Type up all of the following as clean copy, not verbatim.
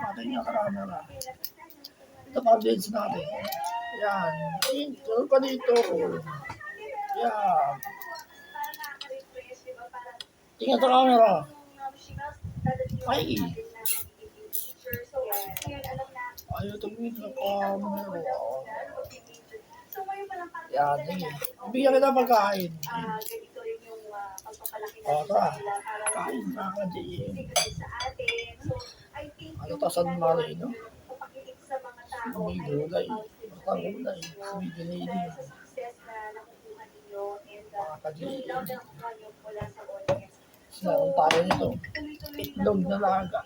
natin yung camera. Ito pa updates natin. Yan. Intro pa dito. Yan. Tingnan sa camera. Ay. Ayaw tumingin sa camera. Yan. Sige. Bigyan kita pagkain. O, tara. Kain na ka, JM. Ano to, San Marino? May gulay. Basta gulay. May giniling. Mga ka-JM. Sinaron tayo nito. Itlog na laga.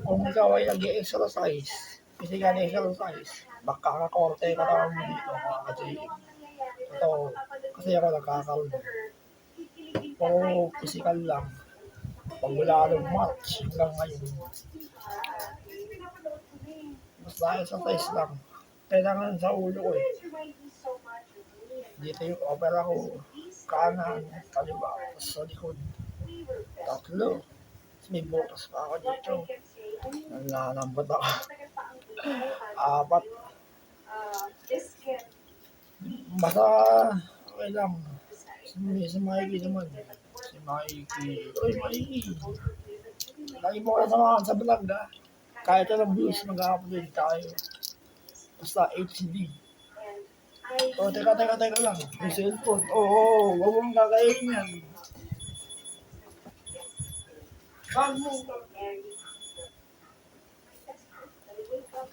Kung ikaw ay nag-exercise, physical exercise, baka kakorte ka naman mo dito, mga ka-JM. Ito, kasi ako nagkakaroon. Puro physical lang. Pag wala ng match hanggang ngayon. Basta exercise lang. Kailangan sa ulo ko eh. Dito yung opera ko. Kanan, kaliwa, sa likod. Tatlo. May butas pa ako dito. Nalalambot ako. Apat. Basta okay lang. Si Mikey naman. Si Mikey. Uy, Mikey. Lagi mo ka samahan sa vlog ha. Kahit anong views mag-upload tayo. Basta HD. O, teka lang. May cellphone. Oo, huwag mong kakainin yan. Wag mo.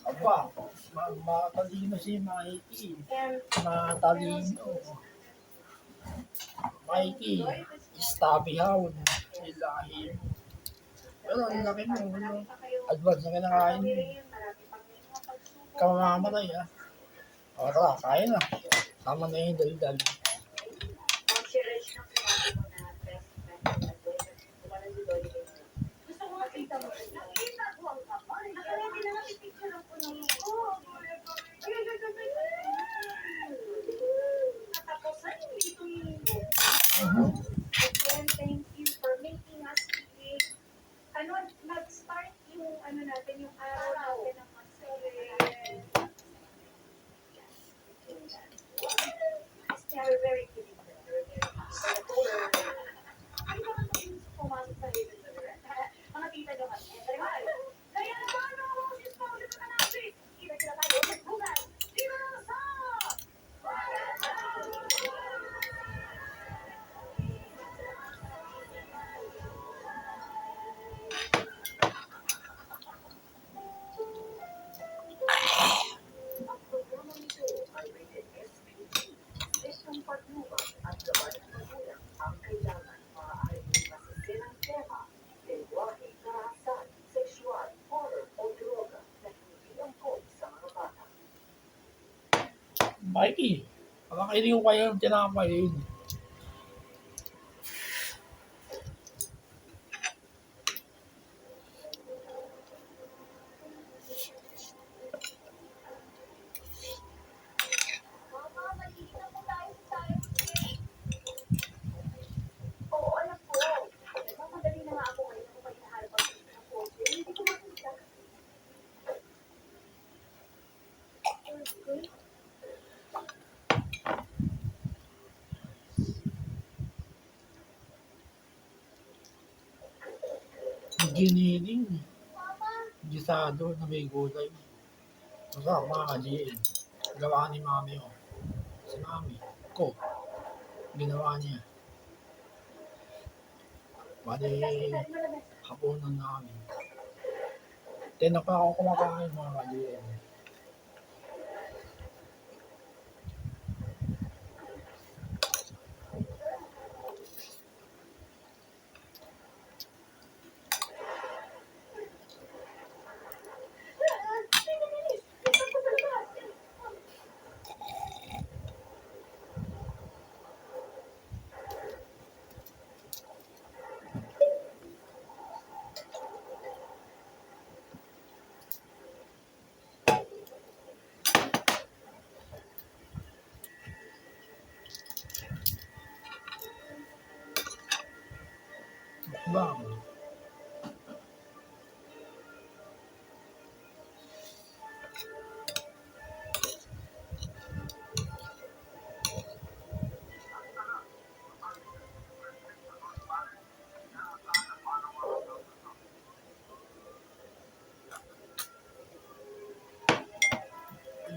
Aba, matalino si Mikey. Matalino. Mikey, stabby hound. Ilahin. Pero ang laki mo. Advance na kinakain mo. Kamamamatay ha. O tara, kain na. Tama na yung daldal. Thank you for making us big. Nag-start yung natin, yung araw natin ng we're very giving. Pumasok sa mga tita naman. Kaya naman, ulit na natin. Kita tayo, magbulan. Dito na sa Mikey, makakainin ko kayo ng tinapay. Giniling. Gisado na may gulay. Masarap mga ka-JM. Gawa ni mami ko. Si mami ko. Ginawa niya. Bali, hapunan namin. Tinak pa ako kumakain mga ka-JM. Bang.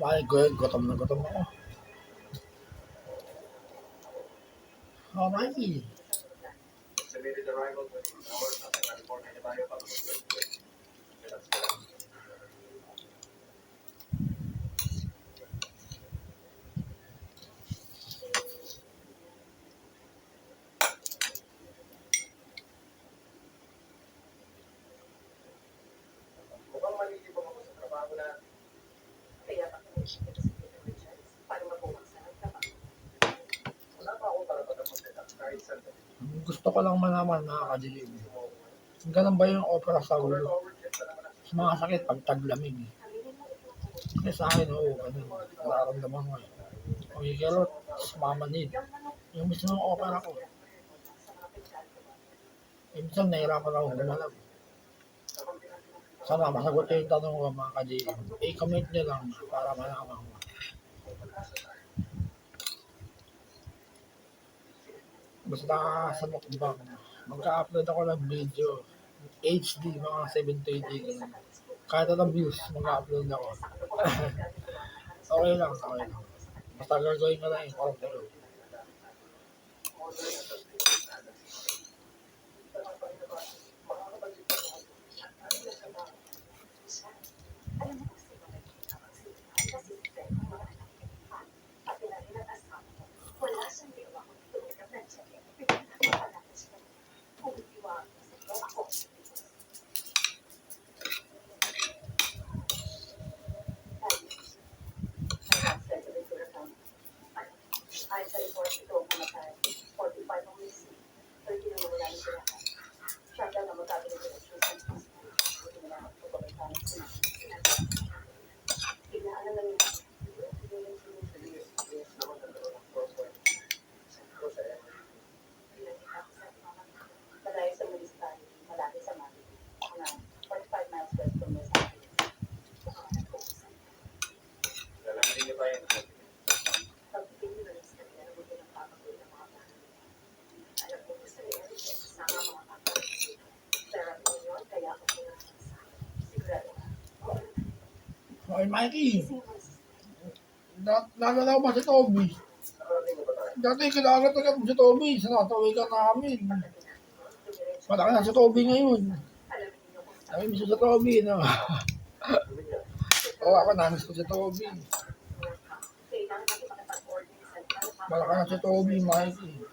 My God, gutom na gutom ako. Oh, Mikey. Gusto ko lang malaman mga kadilim. Ganun ba yung opera sa ulo? Sumakasakit pag taglamig. Kasi sa akin, oo, ganun. Nararamdaman ko eh. Kumikilot, mamanid. Yung mismo ng opera ko. Minsan nahirapan ako gumalag. Sana masagot yung tanong ko mga kadilim. I-comment nyo lang para malaman ko. Basta sa mukbang, magka-upload ako ng video. HD, mga 720 ganun. Kahit anong views, mag-upload ako. Okay lang, okay lang. Basta gagawin ko lang yung content. Okay, Mikey. Nalala ko ba si Toby? Dati kinakagat mo si Toby sa natawigan namin. Malaki na si Toby ngayon. Ay, miss ko si Toby, no? Oo, ako namiss ko si Toby. Malaki na si Toby, Mikey.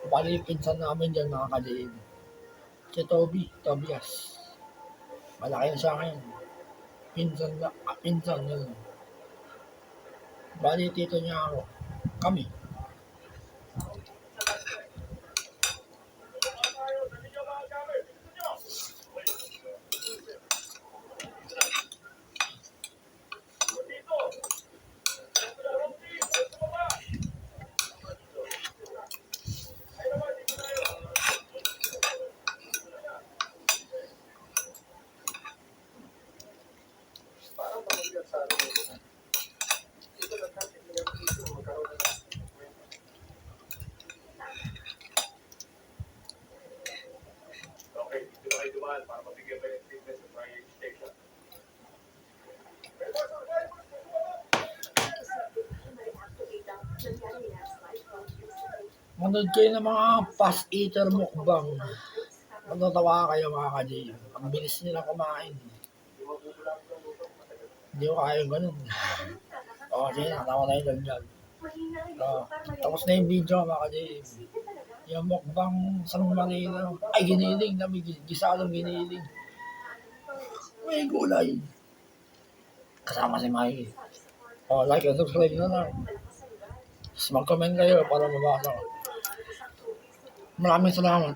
Bali, pinsan namin dyan mga kadilim. Si Tobias. Malaki na siya ngayon. Pinsan yun. Bali, tito niya ako. Kami. Manood kayo ng mga fast eater mukbang. Matatawa kayo mga kadilim. Ang bilis nila kumain. Hindi ko kaya ganun. O, sige, nakatawa tayo dyan. Tapos na yung video mga kadilim. Yung mukbang San Marino. Ay, giniling na may gisadong giniling. May gulay. Kasama si Mikey. O, like and subscribe na lang. Tapos mag-comment kayo para mabasa ko. Maraming salamat.